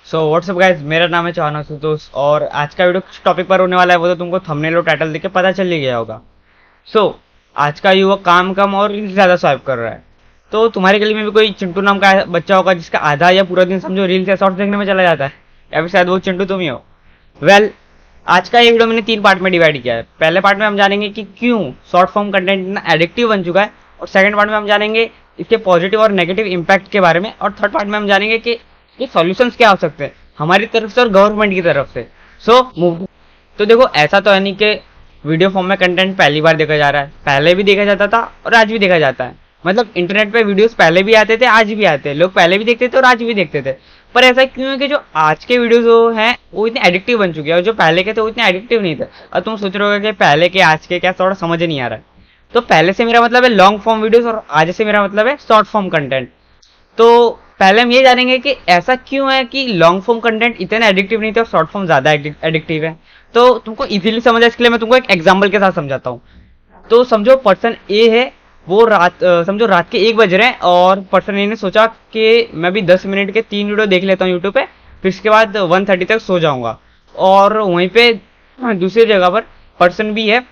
So what's up guys, मेरा नाम है चौहान आशुतोष और आज का वीडियो किस टॉपिक पर होने वाला है वो तो तुमको थंबनेल और टाइटल देख के पता चल ही गया होगा। सो आज का युवक काम कम और रील्स ज्यादा स्वाइप कर रहा है। तो तुम्हारे गली में भी कोई चिंटू नाम का बच्चा होगा जिसका आधा या पूरा दिन समझो रील्स या शॉर्ट्स देखने में चला जाता है, या फिर शायद वो चिंटू तुम ही हो। वेल, आज का ये वीडियो मैंने 3 पार्ट में डिवाइड किया है। पहले पार्ट में हम जानेंगे कि क्यों शॉर्ट फॉर्म कंटेंट इतना एडिक्टिव बन चुका है, और सेकंड पार्ट में हम जानेंगे इसके पॉजिटिव और नेगेटिव इम्पैक्ट के बारे में, और थर्ड पार्ट में हम जानेंगे कि ये सॉल्यूशंस क्या हो सकते हैं हमारी तरफ से और गवर्नमेंट की तरफ से। So move. तो देखो, ऐसा तो है नहीं कि वीडियो फॉर्म में कंटेंट पहली बार देखा जा रहा है। पहले भी देखा जाता था और आज भी देखा जाता है। मतलब इंटरनेट पे वीडियोस पहले भी आते थे, आज भी आते हैं। लोग पहले भी देखते थे और आज भी देखते थे। पर ऐसा क्यों है कि जो आज के वीडियोस जो हैं वो इतने एडिक्टिव बन चुके हैं, और जो पहले के थे वो इतने एडिक्टिव नहीं थे। और तुम सोच रहे हो कि पहले के आज के क्या, थोड़ा समझ नहीं आ रहा है। तो पहले से मेरा मतलब है लॉन्ग फॉर्म वीडियोस और आज से मेरा मतलब है शॉर्ट फॉर्म कंटेंट। तो पहले हम ये जानेंगे कि ऐसा क्यों है कि लॉन्ग फॉर्म कंटेंट इतने एडिक्टिव नहीं थे और शॉर्ट फॉर्म ज्यादा एडिक्टिव है। तो तुमको इजीली समझ है इसके लिए मैं तुमको एक एग्जांपल के साथ समझाता हूँ। तो समझो पर्सन ए है, वो समझो रात के 1 बज रहे हैं, और पर्सन ए ने सोचा कि मैं भी 10 मिनट के 3 वीडियो देख लेता हूँ यूट्यूब पे, फिर इसके बाद 1:30 तक सो जाऊंगा। और वहीं पे दूसरी जगह पर पर्सन बी है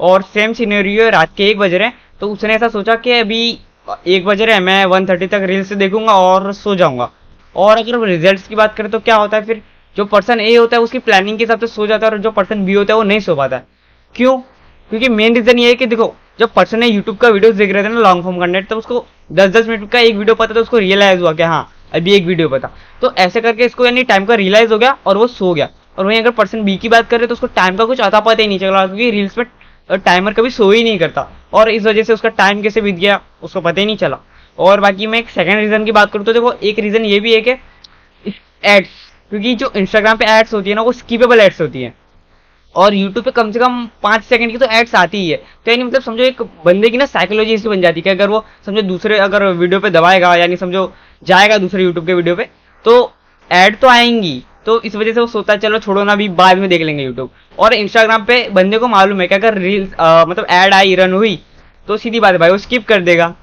और सेम सिनेरियो है, रात के 1 बज रहे हैं। तो उसने ऐसा सोचा कि अभी 1 बज रहे हैं, मैं 1:30 तक रील्स देखूंगा और सो जाऊंगा। और अगर रिजल्ट्स की बात करें तो क्या होता है, फिर जो पर्सन ए होता है उसकी प्लानिंग के हिसाब से सो जाता है, और जो पर्सन बी होता है वो नहीं सो पाता है। क्यों? क्योंकि मेन रीजन ये है कि देखो, जब पर्सन ने यूट्यूब का वीडियो देख रहे थे ना लॉन्ग फॉर्म कंटेंट, तो उसको 10-10 मिनट का एक वीडियो पता था, उसको रियलाइज हुआ कि हाँ अभी एक वीडियो पता। तो ऐसे करके इसको यानी टाइम का रियलाइज हो गया और वो सो गया। और वहीं अगर पर्सन बी की बात करें तो उसको टाइम का कुछ आता पता ही नहीं चला, क्योंकि रील्स में टाइमर कभी सो ही नहीं करता, और इस वजह से उसका टाइम कैसे बीत गया उसको पता ही नहीं चला। और बाकी मैं एक सेकंड रीजन की बात करूँ तो देखो, एक रीजन ये भी है कि एड्स, क्योंकि जो इंस्टाग्राम पे एड्स होती है ना वो स्किपेबल एड्स होती है, और यूट्यूब पे कम से कम 5 सेकंड की तो एड्स आती ही है। तो यानी मतलब समझो एक बंदे की ना साइकोलॉजी ऐसी बन जाती है कि अगर वो समझो दूसरे अगर वीडियो पे दबाएगा, यानी समझो जाएगा दूसरे यूट्यूब के वीडियो पे, तो ऐड तो आएंगी। तो इस वजह से वो सोचता है चलो छोड़ो ना, अभी बाद में देख लेंगे यूट्यूब। और इंस्टाग्राम पे बंदे को मालूम है कि अगर रील्स मतलब ऐड आई, रन हुई, तो सीधी बात है भाई वो स्किप कर देगा।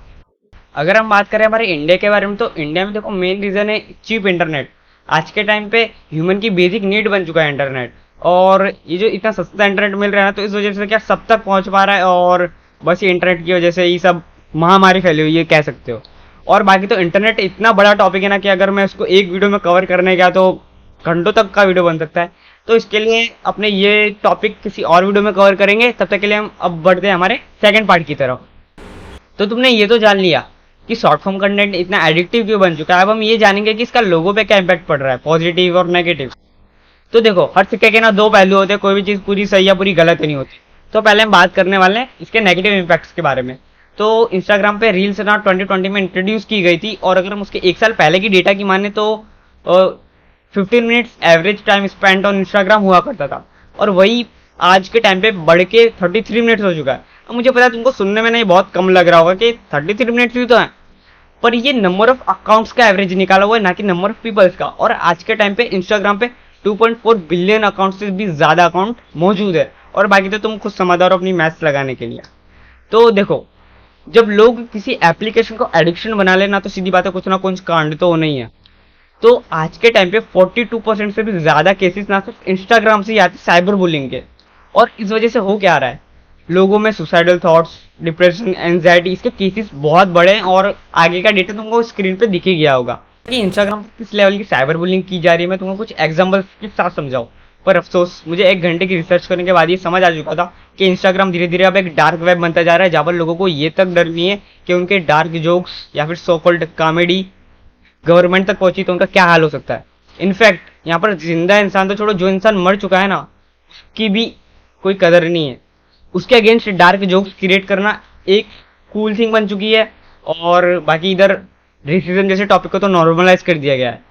अगर हम बात करें हमारे इंडिया के बारे में, तो इंडिया में देखो मेन रीजन है चीप इंटरनेट। आज के टाइम पे ह्यूमन की बेसिक नीड बन चुका है इंटरनेट, और ये जो इतना सस्ता इंटरनेट मिल रहा है तो इस वजह से क्या सब तक पहुंच पा रहा है, और बस ये इंटरनेट की वजह से ये सब महामारी फैली हुई है कह सकते हो। और बाकी तो इंटरनेट इतना बड़ा टॉपिक है ना कि अगर मैं इसको एक वीडियो में कवर करने गया तो घंटों तक का वीडियो बन सकता है। तो इसके लिए अपने ये टॉपिक किसी और वीडियो में कवर करेंगे। तब तक के लिए हम अब बढ़ते हैं हमारे सेकंड पार्ट की तरफ। तो तुमने ये तो जान लिया कि शॉर्ट फॉर्म कंटेंट इतना एडिक्टिव क्यों बन चुका है। अब हम ये जानेंगे कि इसका लोगों पे क्या इम्पैक्ट पड़ रहा है, पॉजिटिव और नेगेटिव। तो देखो, हर सिक्के के ना 2 पहलू होते हैं, कोई भी चीज पूरी सही या पूरी गलत नहीं होती। तो पहले हम बात करने वाले हैं इसके नेगेटिव इम्पैक्ट्स के बारे में। तो इंस्टाग्राम पे रील्स ना 2020 में इंट्रोड्यूस की गई थी, और अगर हम उसके 1 साल पहले की डेटा की माने तो 15 minutes average time spend on Instagram हुआ करता था, और वही आज के टाइम पे बढ़ के 33 मिनट्स हो चुका है। अब मुझे पता है तुमको सुनने में नहीं बहुत कम लग रहा होगा कि 33 मिनट्स ही तो है, पर ये नंबर ऑफ अकाउंट्स का एवरेज निकाला हुआ है, ना कि नंबर ऑफ पीपल्स का। और आज के टाइम पे इंस्टाग्राम पे 2.4 बिलियन अकाउंट से भी ज्यादा अकाउंट मौजूद है, और बाकी तो तुम खुद समझदार हो अपनी मैथ्स लगाने के लिए। तो देखो, जब लोग किसी एप्लीकेशन को एडिक्शन बना लेना तो सीधी बात है कुछ ना कुछ कांड तो होना ही है। तो आज के टाइम पे 42% से भी ज्यादा केसेस ना सिर्फ इंस्टाग्राम से ही आते साइबर बुलिंग के। और इस वजह से हो क्या रहा है, लोगों में सुसाइडल थॉट्स, डिप्रेशन, एंजाइटी, इसके केसेस बहुत बड़े हैं, और आगे का डेटा तुमको स्क्रीन पे दिख ही गया होगा कि इंस्टाग्राम पर किस लेवल की साइबर बुलिंग की जा रही है। मैं तुमको कुछ एग्जांपल्स के साथ समझाऊं, पर अफसोस मुझे 1 घंटे की रिसर्च करने के बाद ये समझ आ चुका था कि इंस्टाग्राम धीरे धीरे अब एक डार्क वेब बनता जा रहा है, जहां पर लोगों को ये तक डर नहीं है कि उनके डार्क जोक्स या फिर सो कॉल्ड कॉमेडी गवर्नमेंट तक पहुंची तो उनका क्या हाल हो सकता है। इनफैक्ट यहाँ पर जिंदा इंसान तो छोड़ो, जो इंसान मर चुका है ना उसकी भी कोई कदर नहीं है। उसके अगेंस्ट डार्क जोक्स क्रिएट करना एक कूल थिंग बन चुकी है, और बाकी इधर रेसिज्म जैसे टॉपिक को तो नॉर्मलाइज कर दिया गया है,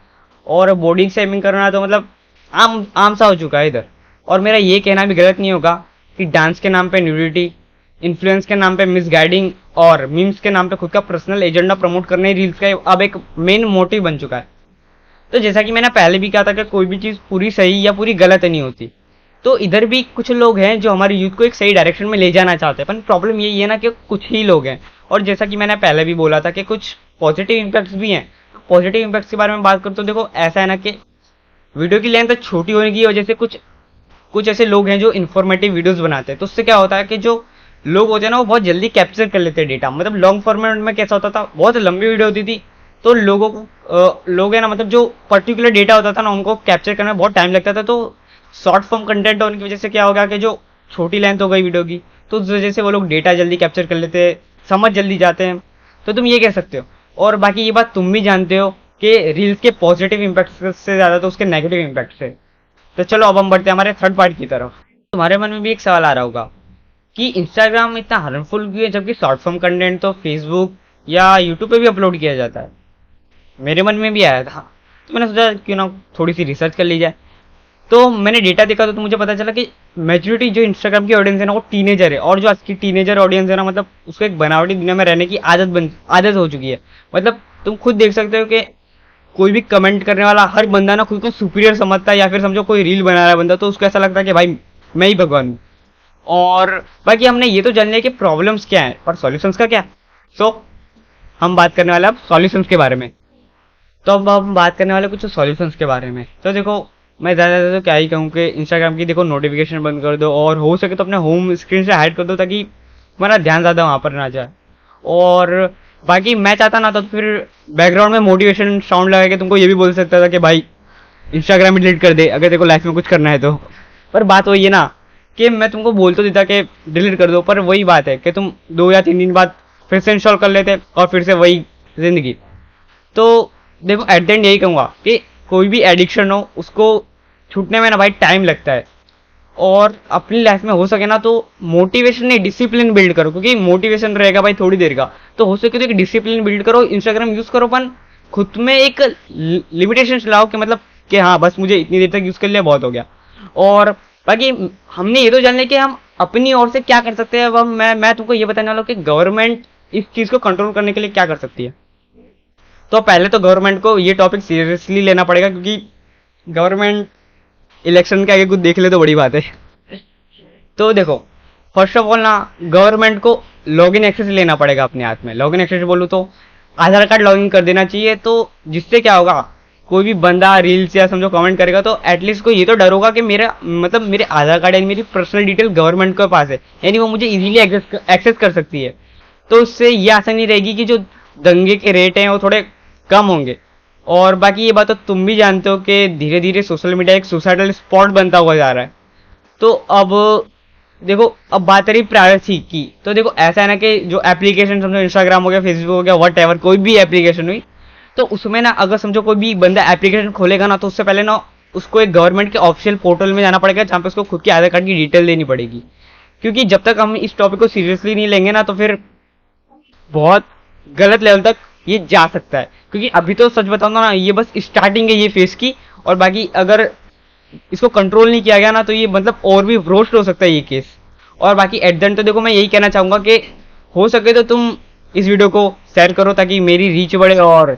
और बॉडी शेमिंग करना तो मतलब आम आम सा हो चुका है इधर। और मेरा ये कहना भी गलत नहीं होगा कि डांस के नाम पे न्यूडिटी, इन्फ्लुएंस के नाम पे मिसगाइडिंग, और मीम्स के नाम पे खुद का पर्सनल एजेंडा प्रमोट करने रील्स का अब एक मेन मोटिव बन चुका है। तो जैसा कि मैंने पहले भी कहा था कि कोई भी चीज पूरी सही या पूरी गलत नहीं होती। तो इधर भी कुछ लोग हैं जो हमारे यूथ को एक सही डायरेक्शन में ले जाना चाहते हैं, पर प्रॉब्लम यही है ना कि कुछ ही लोग हैं। और जैसा कि मैंने पहले भी बोला था कि कुछ पॉजिटिव इम्पैक्ट्स भी हैं। पॉजिटिव इम्पैक्ट्स के बारे में बात करूँ तो देखो, ऐसा है ना कि वीडियो की लेंथ छोटी होने की वजह से कुछ कुछ ऐसे लोग हैं जो इन्फॉर्मेटिव वीडियोस बनाते हैं, तो उससे क्या होता है कि जो लोग होते हैं ना वो बहुत जल्दी कैप्चर कर लेते हैं डेटा। मतलब लॉन्ग फॉर्मेट में कैसा होता था, बहुत लंबी वीडियो होती थी तो लोगों को लोग है ना, मतलब जो पर्टिकुलर डेटा होता था ना उनको कैप्चर करने में बहुत टाइम लगता था। तो शॉर्ट फॉर्म कंटेंट होने की वजह से क्या हो गया कि जो छोटी लेंथ हो गई वीडियो की, तो उस वजह से वो लोग डेटा जल्दी कैप्चर कर लेते हैं, समझ जल्दी जाते हैं। तो तुम ये कह सकते हो। और बाकी ये बात तुम भी जानते हो कि रील्स के पॉजिटिव इम्पैक्ट से ज़्यादा तो उसके नेगेटिव इम्पैक्ट से। तो चलो अब हम बढ़ते हैं हमारे थर्ड पार्ट की तरफ। तुम्हारे मन में भी एक सवाल आ रहा होगा कि इंस्टाग्राम इतना हार्मफुल क्यों है जबकि शॉर्ट फॉर्म कंटेंट तो फेसबुक या यूट्यूब पे भी अपलोड किया जाता है। मेरे मन में भी आया था, तो मैंने सोचा क्यों ना थोड़ी सी रिसर्च कर ली जाए। तो मैंने डेटा देखा तो मुझे पता चला कि मेजोरिटी जो इंस्टाग्राम की ऑडियंस है ना वो टीनेजर है, और जो आज की टीनेजर ऑडियंस है ना, मतलब उसको एक बनावटी दुनिया में रहने की आदत हो चुकी है। मतलब तुम खुद देख सकते हो कि कोई भी कमेंट करने वाला हर बंदा ना खुद को सुपीरियर समझता है, या फिर समझो कोई रील बना रहा है बंदा तो उसको ऐसा लगता है कि भाई मैं ही भगवान हूँ। और बाकी हमने ये तो जान लिया कि प्रॉब्लम्स क्या है, पर सॉल्यूशंस का क्या। सो हम बात करने वाले अब सॉल्यूशंस के बारे में। तो अब हम बात करने वाले कुछ सॉल्यूशंस के बारे में। तो देखो, मैं ज़्यादा तो क्या ही कहूँ कि इंस्टाग्राम की देखो नोटिफिकेशन बंद कर दो, और हो सके तो अपने होम स्क्रीन से हाइड कर दो ताकि तुम्हारा ध्यान ज़्यादा वहाँ पर ना जाए। और बाकी मैं चाहता ना तो फिर बैकग्राउंड में मोटिवेशन साउंड लगा के तुमको ये भी बोल सकता था कि भाई इंस्टाग्राम ही डिलीट कर दे अगर तेरे को लाइफ में कुछ करना है तो। पर बात वही है ना कि मैं तुमको बोल तो देता कि डिलीट कर दो, पर वही बात है कि तुम 2 या 3 दिन बाद फिर से इंस्टॉल कर लेते और फिर से वही जिंदगी। तो देखो, एट द एंड यही कहूँगा कि कोई भी एडिक्शन हो उसको छूटने में ना भाई टाइम लगता है। और अपनी लाइफ में हो सके ना तो मोटिवेशन नहीं, डिसिप्लिन बिल्ड करो, क्योंकि मोटिवेशन रहेगा भाई थोड़ी देर का, तो हो सके तो एक डिसिप्लिन बिल्ड करो। इंस्टाग्राम यूज करो, पर खुद में एक लिमिटेशन लाओ कि मतलब कि हाँ बस मुझे इतनी देर तक यूज कर लिया बहुत हो गया। और बाकी हमने ये तो जान लिया कि हम अपनी ओर से क्या कर सकते हैं। अब मैं तुमको ये बताने वाला हूँ कि गवर्नमेंट इस चीज को कंट्रोल करने के लिए क्या कर सकती है। तो पहले तो गवर्नमेंट को ये टॉपिक सीरियसली लेना पड़ेगा, क्योंकि गवर्नमेंट इलेक्शन के आगे कुछ देख ले तो बड़ी बात है। तो देखो, फर्स्ट ऑफ ऑल ना गवर्नमेंट को लॉगिन एक्सेस लेना पड़ेगा अपने हाथ में। लॉगिन एक्सेस बोलूँ तो आधार कार्ड लॉगिन कर देना चाहिए, तो जिससे क्या होगा, कोई भी बंदा रील्स या समझो कमेंट करेगा तो एटलीस्ट को ये तो डर होगा कि मेरा मतलब मेरे आधार कार्ड यानी मेरी पर्सनल डिटेल गवर्नमेंट के पास है, यानी वो मुझे इजीली एक्सेस कर सकती है। तो उससे ये आसानी रहेगी कि जो दंगे के रेट हैं वो थोड़े कम होंगे। और बाकी ये बात तो तुम भी जानते हो कि धीरे धीरे सोशल मीडिया एक सुसाइडल स्पॉट बनता हुआ जा रहा है। तो अब देखो, अब बात रही प्राइवेसी की, तो देखो ऐसा है ना कि जो एप्लीकेशन समझो इंस्टाग्राम हो गया, फेसबुक हो गया, वट एवर कोई भी एप्लीकेशन हुई, तो उसमें ना अगर समझो कोई भी बंदा एप्लीकेशन खोलेगा ना तो उससे पहले ना उसको एक गवर्नमेंट के ऑफिशियल पोर्टल में जाना पड़ेगा जहाँ पे उसको खुद के आधार कार्ड की डिटेल देनी पड़ेगी। क्योंकि जब तक हम इस टॉपिक को सीरियसली नहीं लेंगे ना तो फिर बहुत गलत लेवल तक ये जा सकता है। क्योंकि अभी तो सच बताऊंगा ना, ये बस स्टार्टिंग है ये फेस की, और बाकी अगर इसको कंट्रोल नहीं किया गया ना तो ये मतलब और भी रोस्ट हो सकता है ये केस। और बाकी एट द एंड तो देखो, मैं यही कहना चाहूंगा कि हो सके तो तुम इस वीडियो को शेयर करो ताकि मेरी रीच बढ़े और